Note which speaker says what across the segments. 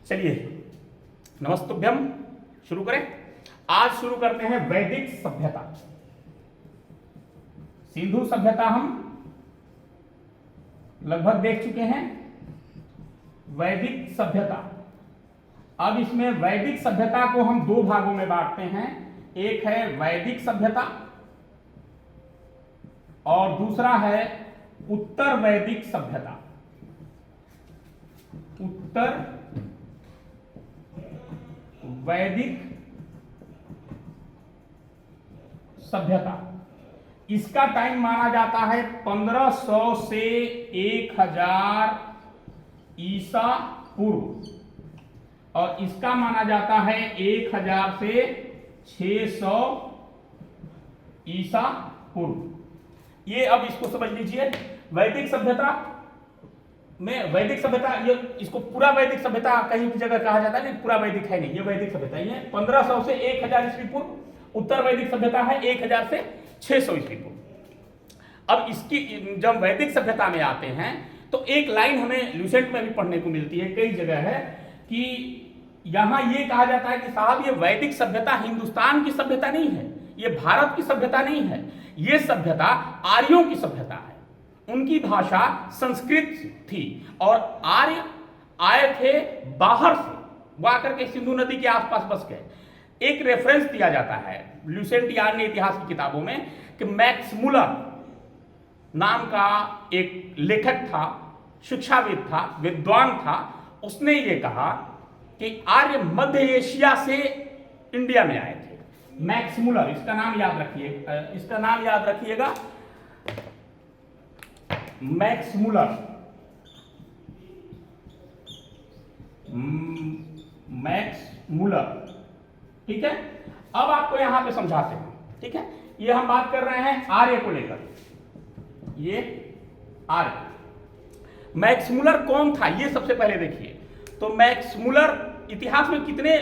Speaker 1: चलिए नमस्तुभ्यम शुरू करें। आज शुरू करते हैं वैदिक सभ्यता। सिंधु सभ्यता हम लगभग देख चुके हैं। वैदिक सभ्यता, अब इसमें वैदिक सभ्यता को हम दो भागों में बांटते हैं। एक है वैदिक सभ्यता और दूसरा है उत्तर वैदिक सभ्यता। उत्तर वैदिक सभ्यता, इसका टाइम माना जाता है 1500 से 1000 ईसा पूर्व और इसका माना जाता है 1000 से 600 ईसा पूर्व। ये अब इसको समझ लीजिए। वैदिक सभ्यता में, वैदिक सभ्यता ये इसको पूरा वैदिक सभ्यता कहीं की जगह कहा जाता है, नहीं पूरा वैदिक है नहीं, ये वैदिक सभ्यता ही है 1500 से 1000 ईस्वी पूर्व। उत्तर वैदिक सभ्यता है 1000 से 600 ईस्वी पूर्व। अब इसकी जब वैदिक सभ्यता में आते हैं तो एक लाइन हमें ल्यूसेंट में भी पढ़ने को मिलती है, कई जगह है कि यहां ये कहा जाता है कि साहब ये वैदिक सभ्यता हिंदुस्तान की सभ्यता नहीं है, ये भारत की सभ्यता नहीं है, ये सभ्यता आर्यों की सभ्यता है। उनकी भाषा संस्कृत थी और आर्य आए थे बाहर से, वो आकर के सिंधु नदी के आसपास बस गए। एक रेफरेंस दिया जाता है ल्यूसेंटियान ने इतिहास की किताबों में कि मैक्स मुलर नाम का एक लेखक था, शिक्षाविद था, विद्वान था। उसने ये कहा कि आर्य मध्य एशिया से इंडिया में आए थे। मैक्स मुलर, इसका नाम याद रखिए, इसका नाम याद रखिएगा, मैक्स मुलर। मैक्स मुलर, ठीक है। अब आपको यहां पे समझाते हैं, ठीक है। ये हम बात कर रहे हैं आर्य को लेकर। ये आर्य, मैक्स मुलर कौन था ये सबसे पहले देखिए। तो मैक्स मुलर इतिहास में कितने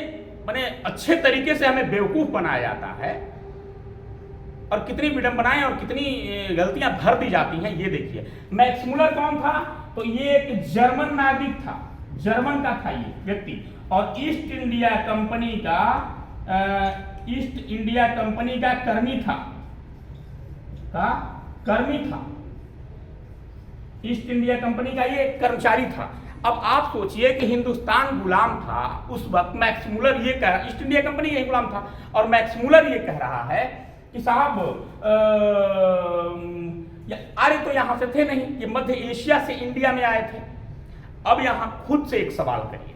Speaker 1: माने अच्छे तरीके से हमें बेवकूफ बनाया जाता है और कितनी विडंबनाएं और कितनी गलतियां भर दी जाती हैं, ये देखिए। मैक्स मुलर कौन था? तो ये एक जर्मन नागरिक था, जर्मन का था ये व्यक्ति, और ईस्ट इंडिया कंपनी का कर्मी था, ईस्ट इंडिया कंपनी का ये कर्मचारी था। अब आप सोचिए कि हिंदुस्तान गुलाम था उस वक्त। मैक्स मुलर ये कह, ईस्ट इंडिया कंपनी का गुलाम था और मैक्स मुलर ये कह रहा है कि साहब आर्य तो यहां से थे नहीं, ये मध्य एशिया से इंडिया में आए थे। अब यहां खुद से एक सवाल करिए।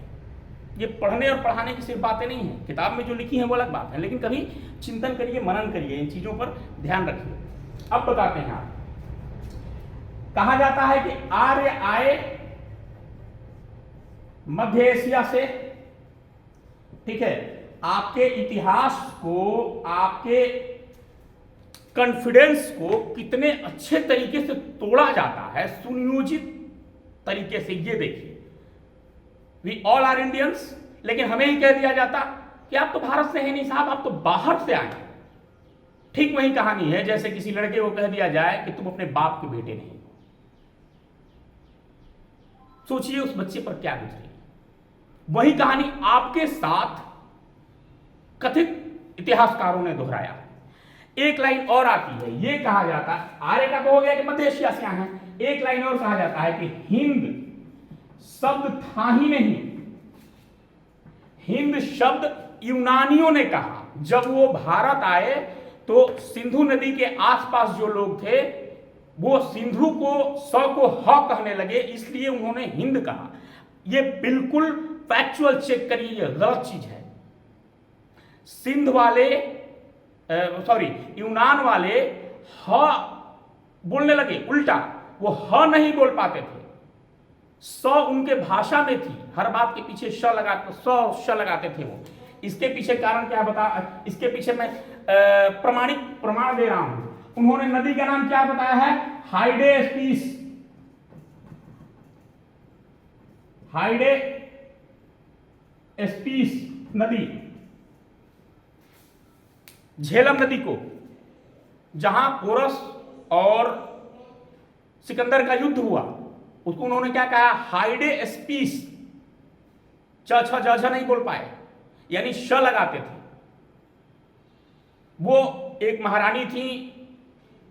Speaker 1: ये पढ़ने और पढ़ाने की सिर्फ बातें नहीं है, किताब में जो लिखी है वो अलग बात है, लेकिन कभी चिंतन करिए, मनन करिए, इन चीजों पर ध्यान रखिए। अब बताते हैं आप, कहा जाता है कि आर्य आए मध्य एशिया से, ठीक है। आपके इतिहास को, आपके कॉन्फिडेंस को कितने अच्छे तरीके से तोड़ा जाता है, सुनियोजित तरीके से, ये देखिए। वी ऑल आर इंडियंस, लेकिन हमें ही कह दिया जाता कि आप तो भारत से हैं नहीं साहब, आप तो बाहर से आए। ठीक वही कहानी है जैसे किसी लड़के को कह दिया जाए कि तुम अपने बाप के बेटे नहीं। सोचिए उस बच्चे पर क्या गुजरेगी। वही कहानी आपके साथ कथित इतिहासकारों ने दोहराया। एक लाइन और आती है, ये कहा जाता है, आर्य का तो हो गया कि मध्य एशिया से आए हैं, एक लाइन और कहा जाता है कि हिंद शब्द था ही नहीं। हिंद शब्द यूनानियों ने कहा। जब वो भारत आए तो सिंधु नदी के आसपास जो लोग थे वो सिंधु को स को ह कहने लगे, इसलिए उन्होंने हिंद कहा। ये बिल्कुल फैक्चुअल चेक करिए, ये गलत चीज है। सिंध वाले यूनान वाले ह बोलने लगे उल्टा, वो ह नहीं बोल पाते थे, स उनके भाषा में थी, हर बात के पीछे श लगाते थे वो। इसके पीछे कारण क्या बता, इसके पीछे मैं प्रमाण दे रहा हूं। उन्होंने नदी का नाम क्या बताया है? हाइडेस्पीस, हाइडेस्पीस नदी, झेलम नदी को, जहां पोरस और सिकंदर का युद्ध हुआ, उसको उन्होंने क्या कहा? हाइडेस्पीस। च छ ज झ नहीं बोल पाए, यानी श लगाते थे। वो एक महारानी थी,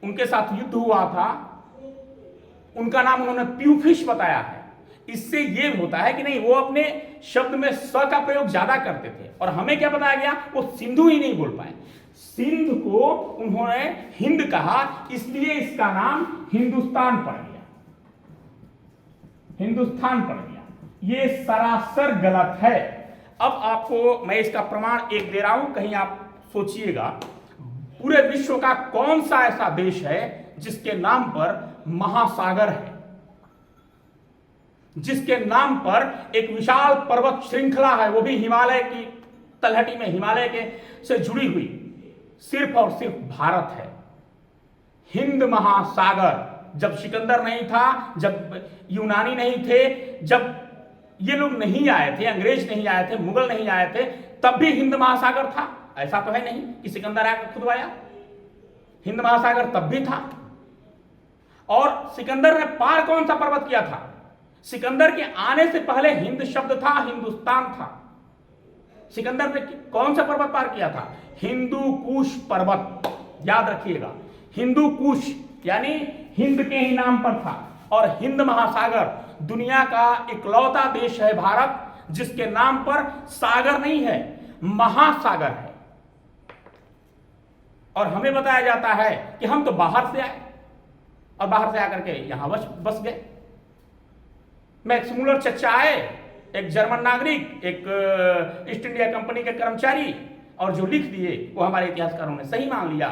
Speaker 1: उनके साथ युद्ध हुआ था, उनका नाम उन्होंने प्यूफिश बताया है। इससे ये होता है कि नहीं, वो अपने शब्द में स का प्रयोग ज्यादा करते थे। और हमें क्या बताया गया, वो सिंधु ही नहीं बोल पाए। सिंध को उन्होंने हिंद कहा, इसलिए इसका नाम हिंदुस्तान पड़ गया, हिंदुस्तान पड़ गया। ये सरासर गलत है। अब आपको मैं इसका प्रमाण एक दे रहा हूं, कहीं आप सोचिएगा, पूरे विश्व का कौन सा ऐसा देश है जिसके नाम पर महासागर है, जिसके नाम पर एक विशाल पर्वत श्रृंखला है, वो भी हिमालय की तलहटी में, हिमालय के से जुड़ी हुई, सिर्फ और सिर्फ भारत है। हिंद महासागर। जब सिकंदर नहीं था, जब यूनानी नहीं थे, जब ये लोग नहीं आए थे, अंग्रेज नहीं आए थे, मुगल नहीं आए थे, तब भी हिंद महासागर था। ऐसा तो है नहीं कि सिकंदर आकर खुदवाया, हिंद महासागर तब भी था। और सिकंदर ने पार कौन सा पर्वत किया था? सिकंदर के आने से पहले हिंद शब्द था, हिंदुस्तान था। सिकंदर ने कौन सा पर्वत पार किया था? हिंदू कुश पर्वत, याद रखिएगा। हिंदू कुश यानी हिंद के ही नाम पर था। और हिंद महासागर, दुनिया का इकलौता देश है भारत, जिसके नाम पर सागर नहीं है, महासागर है। और हमें बताया जाता है कि हम तो बाहर से आए और बाहर से आकर के यहां बस गए। मैक्स मूलर चचा आए, एक जर्मन नागरिक, एक ईस्ट इंडिया कंपनी के कर्मचारी, और जो लिख दिए वो हमारे इतिहासकारों ने सही मान लिया।